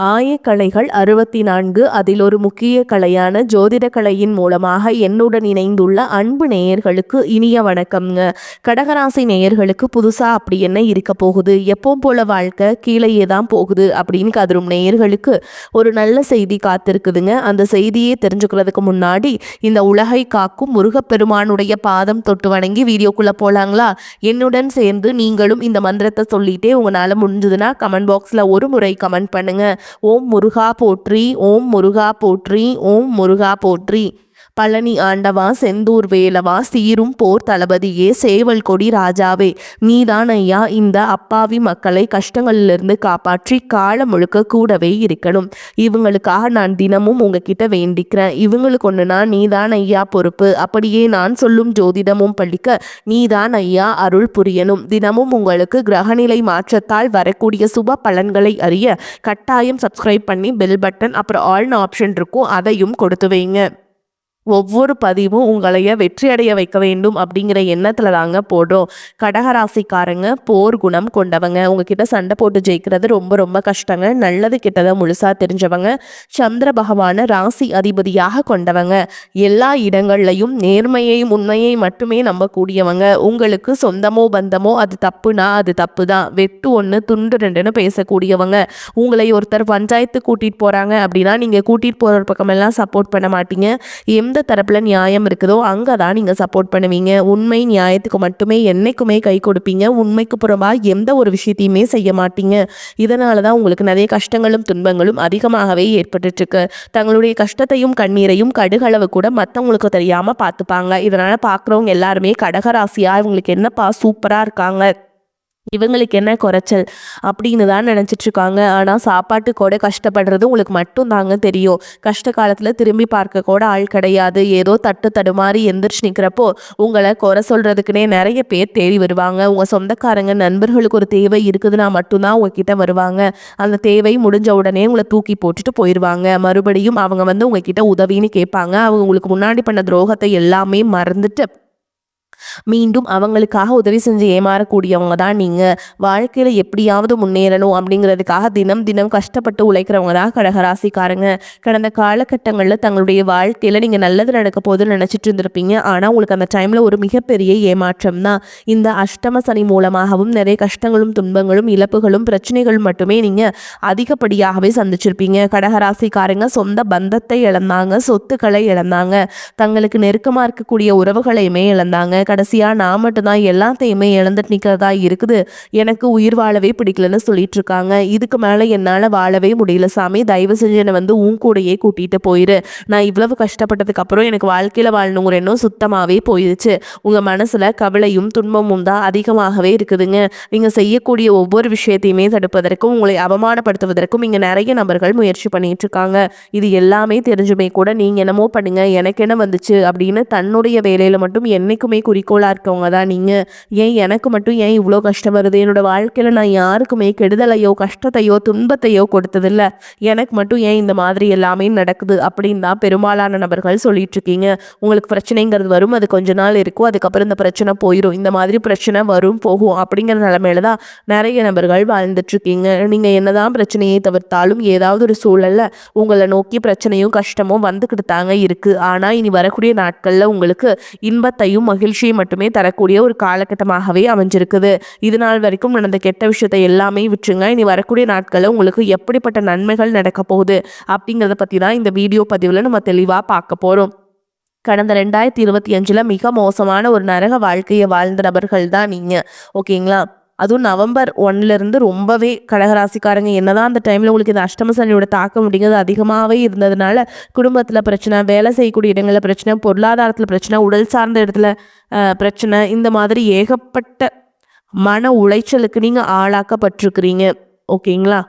ஆயக்கலைகள் 64 அதில் ஒரு முக்கிய கலையான ஜோதிட கலையின் மூலமாக என்னுடன் இணைந்துள்ள அன்பு நேயர்களுக்கு இனிய வணக்கம்ங்க. கடகராசி நேயர்களுக்கு புதுசா அப்படி என்ன இருக்க போகுது, எப்பவும் போல வாழ்க்கை கீழேயே தான் போகுது அப்படின்னு கதரும் நேயர்களுக்கு ஒரு நல்ல செய்தி காத்திருக்குதுங்க. அந்த செய்தியை தெரிஞ்சுக்கிறதுக்கு முன்னாடி இந்த உலகை காக்கும் முருகப்பெருமானுடைய பாதம் தொட்டு வணங்கி வீடியோக்குள்ள போலாங்களா? என்னுடன் சேர்ந்து நீங்களும் இந்த மந்திரத்தை சொல்லிட்டே உங்களால முடிஞ்சதுன்னா கமெண்ட் பாக்ஸ்ல ஒரு முறை கமெண்ட் பண்ணுங்க. ஓம் முருகா போற்றி, ஓம் முருகா போற்றி, ஓம் முருகா போற்றி. பழனி ஆண்டவா, செந்தூர் வேலவா, சீரும் போர் தளபதியே, சேவல் கொடி ராஜாவே, நீதான் ஐயா இந்த அப்பாவி மக்களை கஷ்டங்களிலிருந்து காப்பாற்றி காலம் முழுக்க கூடவே இருக்கணும். இவங்களுக்காக நான் தினமும் உங்ககிட்ட வேண்டிக்கிறேன். இவங்களுக்கு ஒன்றுனா நீதான் ஐயா பொறுப்பு. அப்படியே நான் சொல்லும் ஜோதிடமும் பழிக்க நீதான் ஐயா அருள் புரியணும். தினமும் உங்களுக்கு கிரகநிலை மாற்றத்தால் வரக்கூடிய சுப பலன்களை அறிய கட்டாயம் சப்ஸ்கிரைப் பண்ணி பெல் பட்டன் அப்புறம் ஆல்னு ஆப்ஷன் இருக்கும், அதையும் கொடுத்து வைங்க. ஒவ்வொரு பதிவும் உங்களைய வெற்றியடைய வைக்க வேண்டும் அப்படிங்கிற எண்ணத்துல தாங்க போடுறோம். கடகராசிக்காரங்க போர் குணம் கொண்டவங்க. உங்ககிட்ட சண்டை போட்டு ஜெயிக்கிறது ரொம்ப ரொம்ப கஷ்டங்க. நல்லது கெட்டதை முழுசா தெரிஞ்சவங்க. சந்திர பகவான ராசி அதிபதியாக கொண்டவங்க. எல்லா இடங்கள்லையும் நேர்மையையும் உண்மையை மட்டுமே நம்பக்கூடியவங்க. உங்களுக்கு சொந்தமோ பந்தமோ அது தப்புனா அது தப்பு தான், வெட்டு ஒன்று துண்டு ரெண்டுன்னு பேசக்கூடியவங்க. உங்களை ஒருத்தர் பஞ்சாயத்து கூட்டிட்டு போறாங்க அப்படின்னா நீங்க கூட்டிட்டு போற பக்கமெல்லாம் சப்போர்ட் பண்ண மாட்டீங்க. எந்த தரப்புல நியாயம் இருக்குதோ அங்கதான் நீங்க சப்போர்ட் பண்ணுவீங்க. உண்மை நியாயத்துக்கு மட்டுமே என்னைக்குமே கை கொடுப்பீங்க. உண்மைக்கு புறமா எந்த ஒரு விஷயத்தையுமே செய்ய மாட்டீங்க. இதனாலதான் உங்களுக்கு நிறைய கஷ்டங்களும் துன்பங்களும் அதிகமாகவே ஏற்பட்டு இருக்கு. தங்களுடைய கஷ்டத்தையும் கண்ணீரையும் கடுகளவு கூட மற்றவங்களுக்கு தெரியாம பார்த்துப்பாங்க. இதனால பார்க்குறவங்க எல்லாருமே கடகராசியா இவங்களுக்கு என்னப்பா சூப்பரா இருக்காங்க, இவங்களுக்கு என்ன குறைச்சல் அப்படின்னு தான் நினச்சிட்டு இருக்காங்க. ஆனால் சாப்பாட்டு கூட கஷ்டப்படுறது உங்களுக்கு மட்டும் தாங்க தெரியும். கஷ்ட காலத்தில் திரும்பி பார்க்க கூட ஆள் கிடையாது. ஏதோ தட்டு தடுமாறி எந்திரிச்சு நிற்கிறப்போ உங்களை குறை சொல்கிறதுக்குனே நிறைய பேர் தேடி வருவாங்க. உங்கள் சொந்தக்காரங்க நண்பர்களுக்கு ஒரு தேவை இருக்குதுன்னா மட்டும்தான் உங்ககிட்ட வருவாங்க. அந்த தேவை முடிஞ்ச உடனே உங்களை தூக்கி போட்டுட்டு போயிடுவாங்க. மறுபடியும் அவங்க வந்து உங்ககிட்ட உதவின்னு கேட்பாங்க. அவங்க உங்களுக்கு முன்னாடி பண்ண துரோகத்தை எல்லாமே மறந்துட்டு மீண்டும் அவங்களுக்காக உதவி செஞ்சு ஏமாறக்கூடியவங்க தான் நீங்கள். வாழ்க்கையில் எப்படியாவது முன்னேறணும் அப்படிங்கிறதுக்காக தினம் தினம் கஷ்டப்பட்டு உழைக்கிறவங்க தான் கடகராசிக்காரங்க. கடந்த காலகட்டங்களில் தங்களுடைய வாழ்க்கையில் நீங்கள் நல்லது நடக்க போதுன்னு நினச்சிட்டு இருந்திருப்பீங்க. ஆனால் உங்களுக்கு அந்த டைமில் ஒரு மிகப்பெரிய ஏமாற்றம் தான். இந்த அஷ்டம சனி மூலமாகவும் நிறைய கஷ்டங்களும் துன்பங்களும் இழப்புகளும் பிரச்சனைகளும் மட்டுமே நீங்கள் அதிகப்படியாகவே சந்திச்சிருப்பீங்க. கடகராசிக்காரங்க சொந்த பந்தத்தை இழந்தாங்க, சொத்துக்களை இழந்தாங்க, தங்களுக்கு நெருக்கமாக இருக்கக்கூடிய உறவுகளையுமே இழந்தாங்க. கடைசியாக நான் மட்டும்தான் எல்லாத்தையுமே இழந்துட்டு நிற்கிறதா இருக்குது, எனக்கு உயிர் வாழவே பிடிக்கலன்னு சொல்லிட்டு இருக்காங்க. இதுக்கு மேலே என்னால் வாழவே முடியல சாமி, தயவு செஞ்சு என்னை வந்து உன் கூடையே கூட்டிகிட்டு போயிரு. நான் இவ்வளவு கஷ்டப்பட்டதுக்கு அப்புறம் எனக்கு வாழ்க்கையில் வாழணுங்கிற எண்ணம் சுத்தமாகவே போயிடுச்சு. உங்கள் மனசில் கவலையும் துன்பமும் தான் அதிகமாகவே இருக்குதுங்க. நீங்கள் செய்யக்கூடிய ஒவ்வொரு விஷயத்தையுமே தடுப்பதற்கும் உங்களை அவமானப்படுத்துவதற்கும் இங்கே நிறைய நபர்கள் முயற்சி பண்ணிட்டு இருக்காங்க. இது எல்லாமே தெரிஞ்சுமே கூட நீங்கள் என்னமோ பண்ணுங்க எனக்கு என்ன வந்துச்சு அப்படின்னு தன்னுடைய வேலையில் மட்டும் என்னைக்குமே குறிக்கோளாக இருக்கவங்க தான் நீங்கள். ஏன் எனக்கு மட்டும் ஏன் இவ்வளோ கஷ்டம் வருது, என்னோட வாழ்க்கையில் நான் யாருக்குமே கெடுதலையோ கஷ்டத்தையோ துன்பத்தையோ கொடுத்ததில்ல, எனக்கு மட்டும் ஏன் இந்த மாதிரி எல்லாமே நடக்குது அப்படின்னு தான் பெரும்பாலான நபர்கள் சொல்லிட்டு இருக்கீங்க. உங்களுக்கு பிரச்சனைங்கிறது வரும், அது கொஞ்ச நாள் இருக்கும், அதுக்கப்புறம் இந்த பிரச்சனை போயிடும். இந்த மாதிரி பிரச்சனை வரும் போகும் அப்படிங்கிற நிலைமையில தான் நிறைய நபர்கள் வாழ்ந்துட்டு இருக்கீங்க. நீங்கள் என்னதான் பிரச்சனையை தவிர்த்தாலும் ஏதாவது ஒரு சூழல்ல உங்களை நோக்கி பிரச்சனையும் கஷ்டமும் வந்துக்கிட்டு தாங்க இருக்கு. ஆனால் இனி வரக்கூடிய நாட்களில் உங்களுக்கு இன்பத்தையும் மகிழ்ச்சியை மட்டுமே தரக்கூடிய ஒரு காலகட்டமாகவே அமைஞ்சிருக்குது. இது நாள் வரைக்கும் நடந்த கெட்ட விஷயத்தை எல்லாமே விட்டுருங்க. இனி வரக்கூடிய நாட்களில் உங்களுக்கு எப்படிப்பட்ட நன்மைகள் நடக்க போகுது அப்படிங்கிறத பற்றி தான் இந்த வீடியோ பதிவில் நம்ம தெளிவாக பார்க்க போகிறோம். கடந்த 2025 மிக மோசமான ஒரு நரக வாழ்க்கையை வாழ்ந்த நபர்கள் தான் நீங்கள், ஓகேங்களா? அதுவும் நவம்பர் 1லேருந்து ரொம்பவே கடகராசிக்காரங்க என்னதான் அந்த டைமில் உங்களுக்கு இந்த அஷ்டம சனியோட தாக்கம் அப்படிங்கிறது அதிகமாகவே இருந்ததுனால குடும்பத்தில் பிரச்சனை, வேலை செய்யக்கூடிய இடங்களில் பிரச்சனை, பொருளாதாரத்தில் பிரச்சனை, உடல் சார்ந்த இடத்துல பிரச்சனை, இந்த மாதிரி ஏகப்பட்ட மன உளைச்சலுக்கு நீங்கள் ஆளாக்கப்பட்டிருக்கிறீங்க, ஓகேங்களா?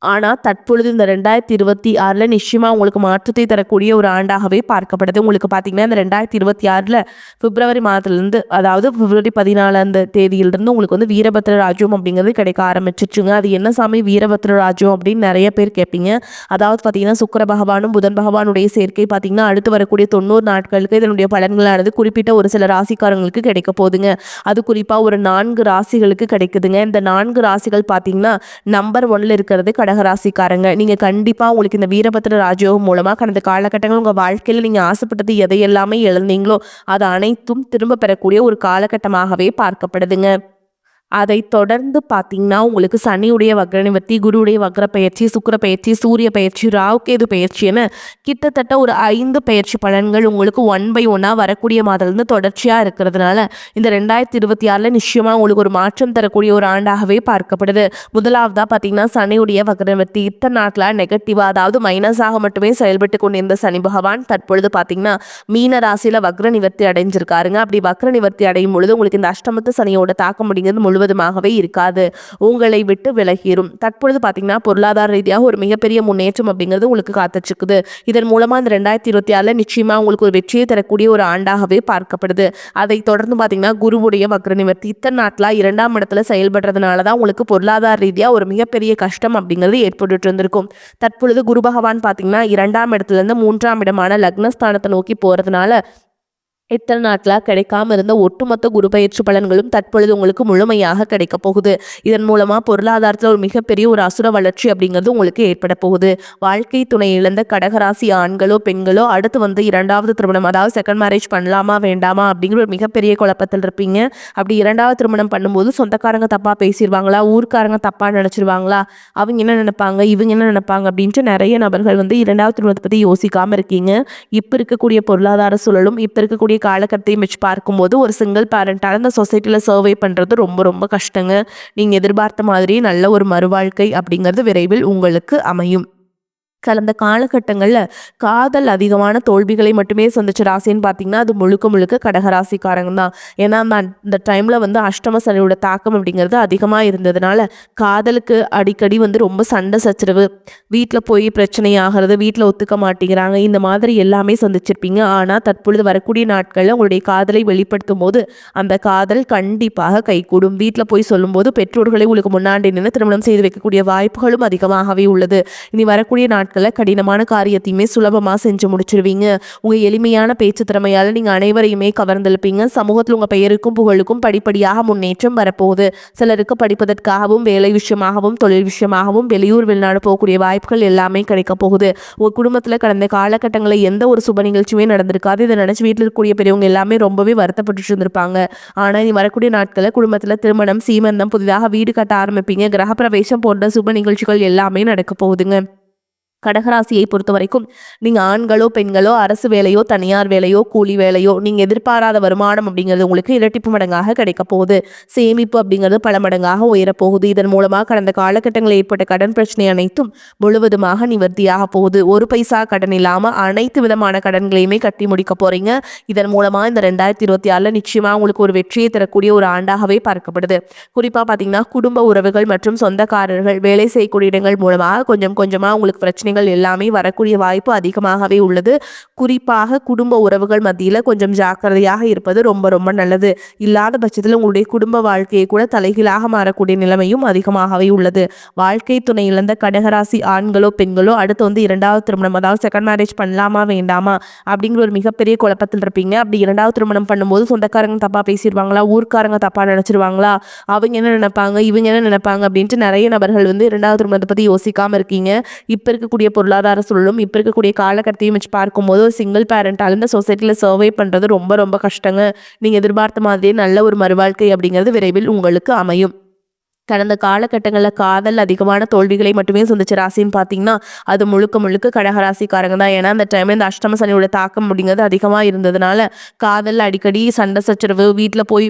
ஆனால் தற்பொழுது இந்த 2026ல் நிச்சயமாக உங்களுக்கு மாற்றத்தை தரக்கூடிய ஒரு ஆண்டாகவே பார்க்கப்படுது. உங்களுக்கு பார்த்தீங்கன்னா இந்த 2026ல் பிப்ரவரி மாதத்துலேருந்து, அதாவது பிப்ரவரி 14ஆம் தேதியிலிருந்து உங்களுக்கு வந்து வீரபத்ர ராஜ்யம் அப்படிங்கிறது கிடைக்க ஆரம்பிச்சிச்சுங்க. அது என்ன சாமி வீரபத்ர ராஜ்யம் அப்படின்னு நிறைய பேர் கேட்பீங்க. அதாவது பார்த்தீங்கன்னா சுக்கிர பகவானும் புதன் பகவானுடைய சேர்க்கை பார்த்தீங்கன்னா அடுத்து வரக்கூடிய 90 நாட்களுக்கு இதனுடைய பலன்களானது குறிப்பிட்ட ஒரு சில ராசிக்காரங்களுக்கு கிடைக்க போகுதுங்க. அது குறிப்பாக ஒரு 4 ராசிகளுக்கு கிடைக்குதுங்க. இந்த 4 ராசிகள் பார்த்தீங்கன்னா நம்பர் 1ல் இருக்கிறது கடகராசிக்காரங்க. நீங்க கண்டிப்பா உங்களுக்கு இந்த வீரபத்ர ராஜயோகம் மூலமா கடந்த காலகட்டங்கள் உங்க வாழ்க்கையில நீங்க ஆசைப்பட்டது எதையெல்லாமே இழந்தீங்களோ அது அனைத்தும் திரும்ப பெறக்கூடிய ஒரு காலகட்டமாகவே பார்க்கப்படுதுங்க. அதை தொடர்ந்து பார்த்தீங்கன்னா, உங்களுக்கு சனியுடைய வக்ர நிவர்த்தி, குருவுடைய வக்ர பெயர்ச்சி, சுக்கிர பெயர்ச்சி, சூரிய பெயர்ச்சி, ராகு கேது பெயர்ச்சி என கிட்டத்தட்ட ஒரு 5 பெயர்ச்சி பலன்கள் உங்களுக்கு ஒன் பை ஒன்னா வரக்கூடிய மாதத்துலேருந்து தொடர்ச்சியாக இருக்கிறதுனால இந்த 2026ல் நிச்சயமா உங்களுக்கு ஒரு மாற்றம் தரக்கூடிய ஒரு ஆண்டாகவே பார்க்கப்படுது. முதலாவதாக பார்த்தீங்கன்னா சனியுடைய வக்ர நிவர்த்தி. இத்தனை நாட்களாக நெகட்டிவாக, அதாவது மைனஸாக மட்டுமே செயல்பட்டு கொண்டிருந்த சனி பகவான் தற்பொழுது பார்த்தீங்கன்னா மீன ராசியில் வக்ர நிவர்த்தி அடைஞ்சிருக்காருங்க. அப்படி வக்ர நிவர்த்தி அடையும் பொழுது உங்களுக்கு இந்த அஷ்டமத்து சனியோட தாக்கம் அப்படிங்கிறது முழுவதுமாகவே இருக்காது, உங்களை விட்டு விலகிரும். தற்பொழுது பார்த்தீங்கன்னா பொருளாதார ரீதியாக ஒரு மிகப்பெரிய முன்னேற்றம் அப்படிங்கிறது உங்களுக்கு காத்துச்சுக்குது. இதன் மூலமாக இந்த 2026ல் நிச்சயமாக உங்களுக்கு ஒரு வெற்றியை தரக்கூடிய ஒரு ஆண்டாகவே பார்க்கப்படுது. அதை தொடர்ந்து பார்த்தீங்கன்னா குருவுடைய வக்ர நிவர்த்தி. இத்தனை நாட்களாக 2ஆம் இடத்துல செயல்படுறதுனால தான் உங்களுக்கு பொருளாதார ரீதியாக ஒரு மிகப்பெரிய கஷ்டம் அப்படிங்கிறது ஏற்பட்டு இருந்திருக்கும். தற்பொழுது குரு பகவான் பார்த்தீங்கன்னா 2ஆம் இடத்துலேருந்து 3ஆம் இடமான லக்னஸ்தானத்தை நோக்கி போகிறதுனால இத்தனை நாட்களாக கிடைக்காம இருந்த ஒட்டுமொத்த குரு பயிற்சி பலன்களும் தற்பொழுது உங்களுக்கு முழுமையாக கிடைக்க போகுது. இதன் மூலமாக பொருளாதாரத்தில் ஒரு மிகப்பெரிய ஒரு அசுர வளர்ச்சி அப்படிங்கிறது உங்களுக்கு ஏற்பட போகுது. வாழ்க்கை துணை இழந்த கடகராசி ஆண்களோ பெண்களோ அடுத்து வந்து 2வது திருமணம், அதாவது செகண்ட் மேரேஜ் பண்ணலாமா வேண்டாமா அப்படிங்கிற ஒரு மிகப்பெரிய குழப்பத்தில் இருப்பீங்க. அப்படி 2வது திருமணம் பண்ணும்போது சொந்தக்காரங்க தப்பாக பேசிடுவாங்களா, ஊர்க்காரங்க தப்பாக நினச்சிருவாங்களா, அவங்க என்ன நினைப்பாங்க, இவங்க என்ன நினைப்பாங்க அப்படின்ட்டு நிறைய நபர்கள் வந்து 2வது திருமணத்தை பற்றி யோசிக்காமல் இருக்கீங்க. இப்போ இருக்கக்கூடிய பொருளாதார சூழலும் இப்போ இருக்கக்கூடிய காலகட்டத்தையும் வச்சு பார்க்கும்போது ஒரு சிங்கிள் பேரண்டால் அந்த சொசைட்டியில் சர்வை பண்ணுறது ரொம்ப ரொம்ப கஷ்டங்க. நீங்கள் எதிர்பார்த்த மாதிரி நல்ல ஒரு மறுவாழ்க்கை அப்படிங்கிறது விரைவில் உங்களுக்கு அமையும். கடந்த காலகட்டங்களில் காதல் அதிகமான தோல்விகளை மட்டுமே சந்திச்ச ராசின்னு பார்த்தீங்கன்னா அது முழுக்க முழுக்க கடகராசிக்காரங்க தான். ஏன்னா அந்த டைமில் வந்து அஷ்டம சனியோட தாக்கம் அப்படிங்கிறது அதிகமாக இருந்ததுனால காதலுக்கு அடிக்கடி வந்து ரொம்ப சண்டை சச்சரவு, வீட்டில் போய் பிரச்சனை ஆகிறது, வீட்டில் ஒத்துக்க மாட்டேங்கிறாங்க, இந்த மாதிரி எல்லாமே சந்திச்சிருப்பீங்க. ஆனால் தற்பொழுது வரக்கூடிய நாட்களில் உங்களுடைய காதலை வெளிப்படுத்தும் போது அந்த காதல் கண்டிப்பாக கைகூடும். வீட்டில் போய் சொல்லும்போது பெற்றோர்களை உங்களுக்கு முன்னாடி நின்று திருமணம் செய்து வைக்கக்கூடிய வாய்ப்புகளும் அதிகமாகவே உள்ளது. இனி வரக்கூடிய நாட்களில் கடினமான காரியத்தையுமே சுலபமாக செஞ்சு முடிச்சிருவீங்க. உங்கள் எளிமையான பேச்சு திறமையால் நீங்கள் அனைவரையுமே கவர்ந்தெழுப்பீங்க. சமூகத்தில் உங்கள் பெயருக்கும் புகழுக்கும் படிப்படியாக முன்னேற்றம் வரப்போகுது. சிலருக்கு படிப்பதற்காகவும் வேலை விஷயமாகவும் தொழில் விஷயமாகவும் வெளியூர் வெளிநாடு போகக்கூடிய வாய்ப்புகள் எல்லாமே கிடைக்க போகுது. உங்கள் குடும்பத்தில் கடந்த காலகட்டங்களில் எந்த ஒரு சுப நிகழ்ச்சியுமே நடந்திருக்காது. இதை நினச்சி வீட்டில் இருக்கக்கூடிய பெரியவங்க எல்லாமே ரொம்பவே வருத்தப்பட்டு இருந்திருப்பாங்க. ஆனால் இனி வரக்கூடிய நாட்களில் குடும்பத்தில் திருமணம், சீமந்தம், புதிதாக வீடு கட்ட ஆரம்பிப்பீங்க. கிரகப்பிரவேசம் போன்ற சுப நிகழ்ச்சிகள் எல்லாமே நடக்க போகுதுங்க. கடகராசியை பொறுத்த வரைக்கும் நீங்கள் ஆண்களோ பெண்களோ அரசு வேலையோ தனியார் வேலையோ கூலி வேலையோ நீங்கள் எதிர்பாராத வருமானம் அப்படிங்கிறது உங்களுக்கு இரட்டிப்பு மடங்காக கிடைக்க போகுது. சேமிப்பு அப்படிங்கிறது பல மடங்காக உயரப்போகுது. இதன் மூலமாக கடந்த காலகட்டங்களில் ஏற்பட்ட கடன் பிரச்சனை அனைத்தும் முழுவதுமாக நிவர்த்தியாக போகுது. ஒரு பைசா கடன் இல்லாமல் அனைத்து விதமான கடன்களையுமே கட்டி முடிக்க போறீங்க. இதன் மூலமாக இந்த 2026ல் நிச்சயமாக உங்களுக்கு ஒரு வெற்றியை தரக்கூடிய ஒரு ஆண்டாகவே பார்க்கப்படுது. குறிப்பாக பார்த்தீங்கன்னா குடும்ப உறவுகள் மற்றும் சொந்தக்காரர்கள், வேலை செய்யக்கூடிய இடங்கள் மூலமாக கொஞ்சம் கொஞ்சமாக உங்களுக்கு பிரச்சனைகள் எல்லாமே வரக்கூடிய வாய்ப்பு அதிகமாகவே உள்ளது. குறிப்பாக குடும்ப உறவுகள் மத்தியில் கொஞ்சம் ஜாக்கிரதையாக இருப்பது ரொம்ப ரொம்ப நல்லது. இல்லாத பட்சத்தில் உங்களுடைய குடும்ப வாழ்க்கையை கூட தலைகீழாக மாறக்கூடிய நிலைமையும் அதிகமாகவே உள்ளது. வாழ்க்கை துணை இழந்த கடகராசி ஆண்களோ பெண்களோ அடுத்து வந்து 2வது திருமணம், அதாவது செகண்ட் மேரேஜ் பண்ணலாமா வேண்டாமா அப்படிங்கிற ஒரு மிகப்பெரிய குழப்பத்தில் இருப்பீங்க. அப்படி 2வது திருமணம் பண்ணும்போது சொந்தக்காரங்க தப்பாக பேசிடுவாங்களா, ஊர்க்காரங்க தப்பாக நினச்சிருவாங்களா, அவங்க என்ன நினைப்பாங்க, இவங்க என்ன நினைப்பாங்க அப்படின்ட்டு நிறைய நபர்கள் வந்து 2வது திருமணத்தை பற்றி யோசிக்காமல் இருக்கீங்க. இப்போ இருக்கக்கூடிய பொருளாதார சூழலும் இப்போ இருக்கக்கூடிய காலகட்டத்தையும் வச்சு பார்க்கும்போது ஒரு சிங்கிள் பேரண்டால் இந்த சொசைட்டியில் சர்வை பண்ணுறது ரொம்ப ரொம்ப கஷ்டங்க. நீங்கள் எதிர்பார்த்த மாதிரியே நல்ல ஒரு மறுவாழ்க்கை அப்படிங்கிறது விரைவில் உங்களுக்கு அமையும். கடந்த காலகட்டங்களில் காதல் அதிகமான தோல்விகளை மட்டுமே சந்திச்ச ராசின்னு பார்த்தீங்கன்னா அது முழுக்க முழுக்க கடகராசிக்காரங்க தான். ஏன்னா அந்த டைமில் இந்த அஷ்டம சனியோட தாக்கம் அப்படிங்கிறது அதிகமாக இருந்ததுனால காதல் அடிக்கடி சண்டை சச்சரவு, வீட்டில் போய்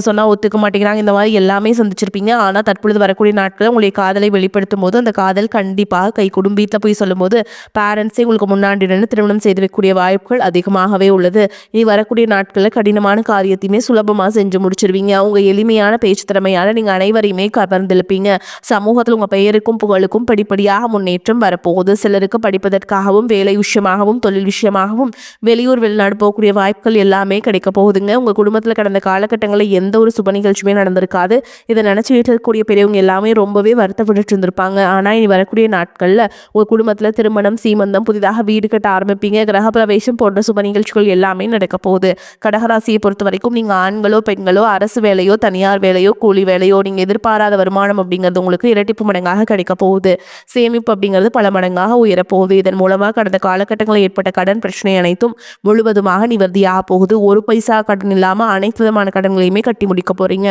சொன்னால் ஒத்துக்க மாட்டேங்கிறாங்க, இந்த மாதிரி எல்லாமே சந்திச்சிருப்பீங்க. ஆனால் தற்பொழுது வரக்கூடிய நாட்களில் உங்களுடைய காதலை வெளிப்படுத்தும் போது அந்த காதல் கண்டிப்பாக கைகூடும். வீட்டில் போய் சொல்லும்போது பேரண்ட்ஸே உங்களுக்கு முன்னாடி நின்று திருமணம் செய்து வைக்கக்கூடிய வாய்ப்புகள் அதிகமாகவே உள்ளது. இனி வரக்கூடிய நாட்களில் கடினமான காரியத்தையுமே சுலபமாக செஞ்சு முடிச்சிருவீங்க. அவங்க எளிமையான பேச்சு திறமையால் நீங்கள் அனைவரையுமே கவர்ந்திருப்பீங்க. சமூகத்தில் உங்க பெயருக்கும் புகழுக்கும் படிப்படியாக முன்னேற்றம் வரப்போகுது. சிலருக்கு படிப்பதற்காகவும் வேலை விஷயமாகவும் தொழில் விஷயமாகவும் வெளியூர் வெளிநாடு போகக்கூடிய வாய்ப்புகள் எல்லாமே கிடைக்க போகுதுங்க. உங்க குடும்பத்தில் கடந்த காலகட்டங்களில் எந்த ஒரு சுப நிகழ்ச்சியுமே நடந்திருக்காது. இதை நினைச்சுட்டு இருக்கக்கூடிய பெரியவங்க எல்லாமே ரொம்பவே வருத்தப்பட்டு இருந்திருப்பாங்க. ஆனா இனி வரக்கூடிய நாட்கள்ல உங்க குடும்பத்துல திருமணம், சீமந்தம், புதிதாக வீடு கட்ட ஆரம்பிப்பீங்க. கிரகப்பிரவேசம் போன்ற சுப நிகழ்ச்சிகள் எல்லாமே நடக்க போகுது. கடகராசியை பொறுத்த வரைக்கும் நீங்க ஆண்களோ பெண்களோ அரசு வேலையோ தனியார் வேலையோ கூலி வேலையோ நீங்க எதிர்பாராத வருமானம் அப்படிங்கிறது உங்களுக்கு இரட்டிப்பு மடங்காக கிடைக்க போகுது. சேமிப்பு அப்படிங்கிறது பல மடங்காக உயரப்போகுது. இதன் மூலமாக கடந்த காலகட்டங்களில் ஏற்பட்ட கடன் பிரச்சனை அனைத்தும் முழுவதுமாக நிவர்த்தியாக போகுது. ஒரு பைசா கடன் இல்லாம அனைத்து விதமான கடன்களையுமே கட்டி முடிக்க போறீங்க.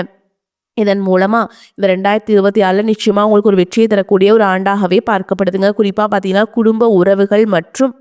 இதன் மூலமா இந்த 2026 நிச்சயமா உங்களுக்கு ஒரு வெற்றியை தரக்கூடிய ஒரு ஆண்டாகவே பார்க்கப்படுதுங்க. குறிப்பா பார்த்தீங்கன்னா குடும்ப உறவுகள் மற்றும்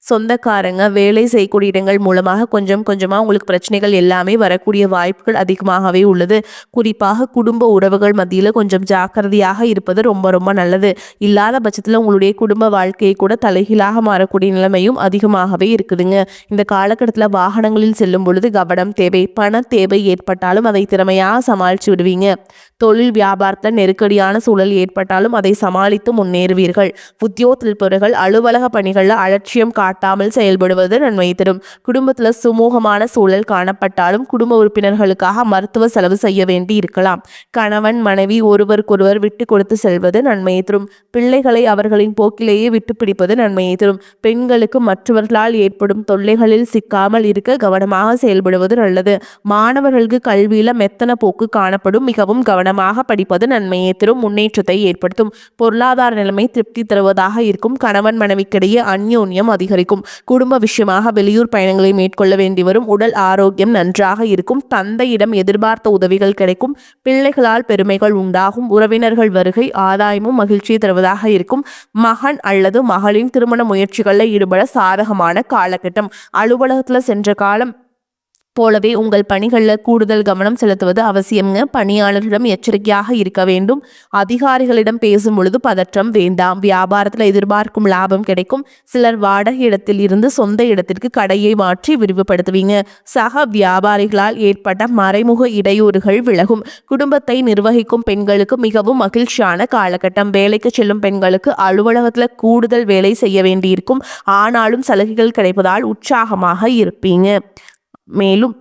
சொந்தக்காரங்க வேலை செய்யக்கூடிய இடங்கள் மூலமாக கொஞ்சம் கொஞ்சமாக உங்களுக்கு பிரச்சனைகள் எல்லாமே வரக்கூடிய வாய்ப்புகள் அதிகமாகவே உள்ளது. குறிப்பாக குடும்ப உறவுகள் மத்தியில் கொஞ்சம் ஜாக்கிரதையாக இருப்பது ரொம்ப ரொம்ப நல்லது. இல்லாத பட்சத்தில் உங்களுடைய குடும்ப வாழ்க்கையை கூட தலைகீழாக மாறக்கூடிய நிலைமையும் அதிகமாகவே இருக்குதுங்க. இந்த காலகட்டத்தில் வாகனங்களில் செல்லும் பொழுது கவனம் தேவை. பண தேவை ஏற்பட்டாலும் அதை திறமையாக சமாளித்து விடுவீங்க. தொழில் வியாபாரத்தில் நெருக்கடியான சூழல் ஏற்பட்டாலும் அதை சமாளித்து முன்னேறுவீர்கள். உத்தியோகத்தில் இருப்பவர்கள் அலுவலக பணிகளில் அலட்சியம் காட்டாமல் செயல்படுவது நன்மை தரும். குடும்பத்தில் சுமூகமான சூழல் காணப்பட்டாலும் குடும்ப உறுப்பினர்களுக்காக மருத்துவ செலவு செய்ய வேண்டி இருக்கலாம். கணவன் மனைவி ஒருவருக்கொருவர் விட்டு கொடுத்து செல்வது நன்மையை தரும். பிள்ளைகளை அவர்களின் போக்கிலேயே விட்டு பிடிப்பது நன்மையை தரும். பெண்களுக்கு மற்றவர்களால் ஏற்படும் தொல்லைகளில் சிக்காமல் இருக்க கவனமாக செயல்படுவது நல்லது. மாணவர்களுக்கு கல்வியில மெத்தன போக்கு காணப்படும். மிகவும் கவனமாக படிப்பது நன்மையை தரும். முன்னேற்றத்தை ஏற்படுத்தும். பொருளாதார நிலைமை திருப்தி தருவதாக இருக்கும். கணவன் மனைவிக்கிடையே அந்யோன்யம் அதிகரிக்கும். குடும்ப விஷயமாக வெளியூர் பயணங்களை மேற்கொள்ள வேண்டி வரும். உடல் ஆரோக்கியம் நன்றாக இருக்கும். தந்தையிடம் எதிர்பார்த்த உதவிகள் கிடைக்கும். பிள்ளைகளால் பெருமைகள் உண்டாகும். உறவினர்கள் வருகை ஆதாயமும் மகிழ்ச்சியை தருவதாக இருக்கும். மகன் அல்லது மகளின் திருமண முயற்சிகளில் ஈடுபட சாதகமான காலகட்டம். அலுவலகத்தில் சென்ற காலம் போலவே உங்கள் பணிகளில் கூடுதல் கவனம் செலுத்துவது அவசியம்ங்க. பணியாளர்களிடம் எச்சரிக்கையாக இருக்க வேண்டும். அதிகாரிகளிடம் பேசும் பொழுது பதற்றம் வேண்டாம். வியாபாரத்தில் எதிர்பார்க்கும் லாபம் கிடைக்கும். சிலர் வாடகை இடத்தில் இருந்து சொந்த இடத்திற்கு கடையை மாற்றி விரிவுபடுத்துவீங்க. சக வியாபாரிகளால் ஏற்பட்ட மறைமுக இடையூறுகள் விலகும். குடும்பத்தை நிர்வகிக்கும் பெண்களுக்கு மிகவும் மகிழ்ச்சியான காலகட்டம். வேலைக்கு செல்லும் பெண்களுக்கு அலுவலகத்தில் கூடுதல் வேலை செய்ய வேண்டியிருக்கும். ஆனாலும் சலுகைகள் கிடைப்பதால் உற்சாகமாக இருப்பீங்க. மேலும்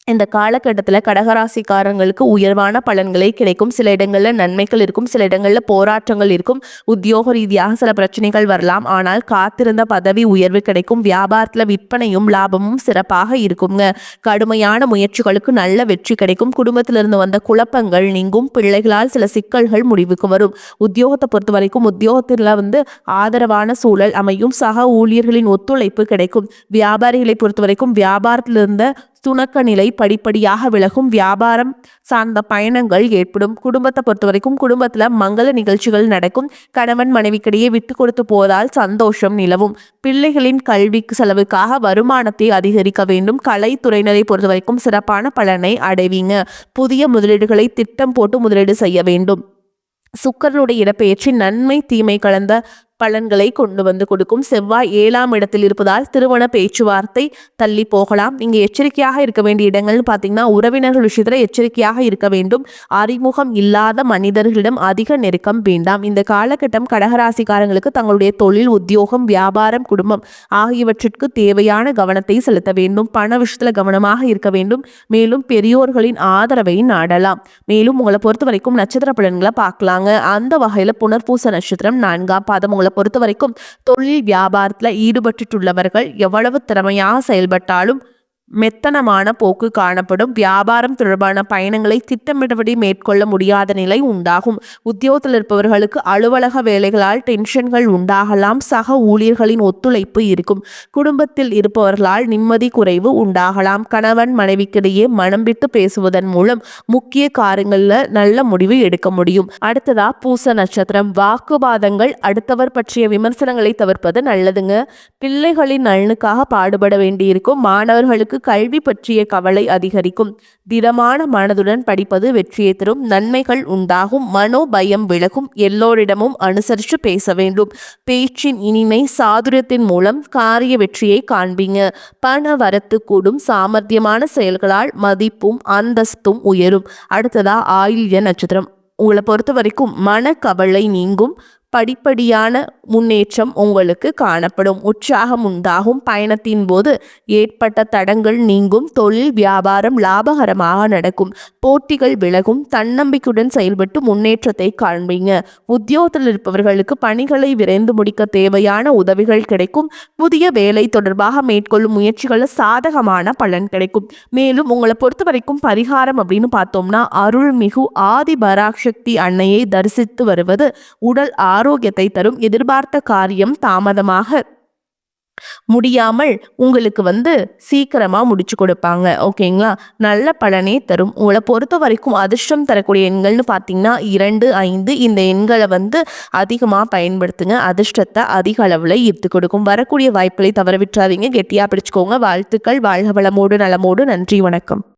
இந்த காலகட்டத்தில் கடகராசிக்காரங்களுக்கு உயர்வான பலன்களே கிடைக்கும். சில இடங்களில் நன்மைகள் இருக்கும். சில இடங்களில் போராட்டங்கள் இருக்கும். உத்தியோக ரீதியாக சில பிரச்சனைகள் வரலாம். ஆனால் காத்திருந்த பதவி உயர்வு கிடைக்கும். வியாபாரத்தில் விற்பனையும் லாபமும் சிறப்பாக இருக்குங்க. கடுமையான முயற்சிகளுக்கு நல்ல வெற்றி கிடைக்கும். குடும்பத்திலிருந்து வந்த குழப்பங்கள் நீங்கும். பிள்ளைகளால் சில சிக்கல்கள் முடிவுக்கு வரும். உத்தியோகத்தை பொறுத்த வரைக்கும் உத்தியோகத்தில் ஆதரவான சூழல் அமையும். சக ஊழியர்களின் ஒத்துழைப்பு கிடைக்கும். வியாபாரிகளை பொறுத்த வரைக்கும் வியாபாரத்திலிருந்த துணக்க நிலை படிப்படியாக விலகும். வியாபாரம் சார்ந்த பயணங்கள் ஏற்படும். குடும்பத்தை பொறுத்த வரைக்கும் குடும்பத்தில் மங்கள நிகழ்ச்சிகள் நடக்கும். கணவன் மனைவிக்கிடையே விட்டு கொடுத்து போவதால் சந்தோஷம் நிலவும். பிள்ளைகளின் கல்வி செலவுக்காக வருமானத்தை அதிகரிக்க வேண்டும். கலைத்துறையினரை பொறுத்த வரைக்கும் சிறப்பான பலனை அடைவீங்க. புதிய முதலீடுகளை திட்டம் போட்டு முதலீடு செய்ய வேண்டும். சுக்கிரனுடைய இடப்பெயர்ச்சி நன்மை தீமை கலந்த பலன்களை கொண்டு வந்து கொடுக்கும். செவ்வாய் 7ஆம் இடத்தில் இருப்பதால் திருமண பேச்சுவார்த்தை தள்ளி போகலாம். நீங்க எச்சரிக்கையாக இருக்க வேண்டிய இடங்கள்னு பார்த்தீங்கன்னா உறவினர்கள் விஷயத்துல எச்சரிக்கையாக இருக்க வேண்டும். அறிமுகம் இல்லாத மனிதர்களிடம் அதிக நெருக்கம் வேண்டாம். இந்த காலகட்டம் கடகராசிக்காரங்களுக்கு தங்களுடைய தொழில், உத்தியோகம், வியாபாரம், குடும்பம் ஆகியவற்றிற்கு தேவையான கவனத்தை செலுத்த வேண்டும். பண விஷயத்துல கவனமாக இருக்க வேண்டும். மேலும் பெரியோர்களின் ஆதரவை நாடலாம். மேலும் உங்களை பொறுத்த வரைக்கும் நட்சத்திர பலன்களை பார்க்கலாங்க. அந்த வகையில புனர்பூச நட்சத்திரம் 4ஆம் பாதம் உங்களை பொறுத்த வரைக்கும் தொழில் வியாபாரத்தில் ஈடுபட்டுள்ளவர்கள் எவ்வளவு திறமையாக செயல்பட்டாலும் மெத்தனமான போக்கு காணப்படும். வியாபாரம் தொடர்பான பயணங்களை திட்டமிட்டபடி மேற்கொள்ள முடியாத நிலை உண்டாகும். உத்தியோகத்தில் இருப்பவர்களுக்கு அலுவலக வேலைகளால் டென்ஷன்கள் உண்டாகலாம். சக ஊழியர்களின் ஒத்துழைப்பு இருக்கும். குடும்பத்தில் இருப்பவர்களால் நிம்மதி குறைவு உண்டாகலாம். கணவன் மனைவிக்கிடையே மனம் விட்டு பேசுவதன் மூலம் முக்கிய காரியங்களில் நல்ல முடிவு எடுக்க முடியும். அடுத்ததா பூச நட்சத்திரம். வாக்குவாதங்கள், அடுத்தவர் பற்றிய விமர்சனங்களை தவிர்ப்பது நல்லதுங்க. பிள்ளைகளின் நலனுக்காக பாடுபட வேண்டியிருக்கும். மாணவர்களுக்கு கல்வி பற்றிய கவலை அதிகரிக்கும். திடமான மனதுடன் படிப்பது வெற்றியை தரும். நன்மைகள் உண்டாகும். மனோபயம் விலகும். எல்லோரிடமும் அனுசரித்து பேச வேண்டும். பேச்சின் இனிமை, சாதுரியத்தின் மூலம் காரிய வெற்றியை காண்பீங்க. பண வரத்து கூடும். சாமர்த்தியமான செயல்களால் மதிப்பும் அந்தஸ்தும் உயரும். அடுத்ததா ஆயில்ய நட்சத்திரம். உங்களை பொறுத்த வரைக்கும் மனக்கவலை நீங்கும், படிப்படியான முன்னேற்றம் உங்களுக்கு காணப்படும், உற்சாகம் உண்டாகும், பயணத்தின் போது ஏற்பட்ட தடங்கள் நீங்கும், தொழில் வியாபாரம் லாபகரமாக நடக்கும், போட்டிகள் விலகும், தன்னம்பிக்கையுடன் செயல்பட்டு முன்னேற்றத்தை காண்பீங்க. உத்தியோகத்தில் இருப்பவர்களுக்கு பணிகளை விரைந்து முடிக்க தேவையான உதவிகள் கிடைக்கும். புதிய வேலை தொடர்பாக மேற்கொள்ளும் முயற்சிகளில் சாதகமான பலன் கிடைக்கும். மேலும் உங்களை பொறுத்த வரைக்கும் பரிகாரம் அப்படின்னு பார்த்தோம்னா, அருள்மிகு ஆதி பராசக்தி அன்னையை தரிசித்து வருவது உடல் ஆரோக்கியத்தை தரும். எதிர்பார்த்த காரியம் தாமதமாக முடியாமல் உங்களுக்கு சீக்கிரமா முடிச்சு கொடுப்பாங்க. ஓகேங்களா? நல்ல பலனே தரும். உங்களை பொறுத்த வரைக்கும் அதிர்ஷ்டம் தரக்கூடிய எண்கள்னு பார்த்தீங்கன்னா 2, 5 இந்த எண்களை அதிகமாக பயன்படுத்துங்க. அதிர்ஷ்டத்தை அதிக அளவில் ஈர்த்து கொடுக்கும். வரக்கூடிய வாய்ப்புகளை தவற விட்டுறாதீங்க. கெட்டியாக பிடிச்சுக்கோங்க. வாழ்த்துக்கள். வாழ்க வளமோடு நலமோடு. நன்றி, வணக்கம்.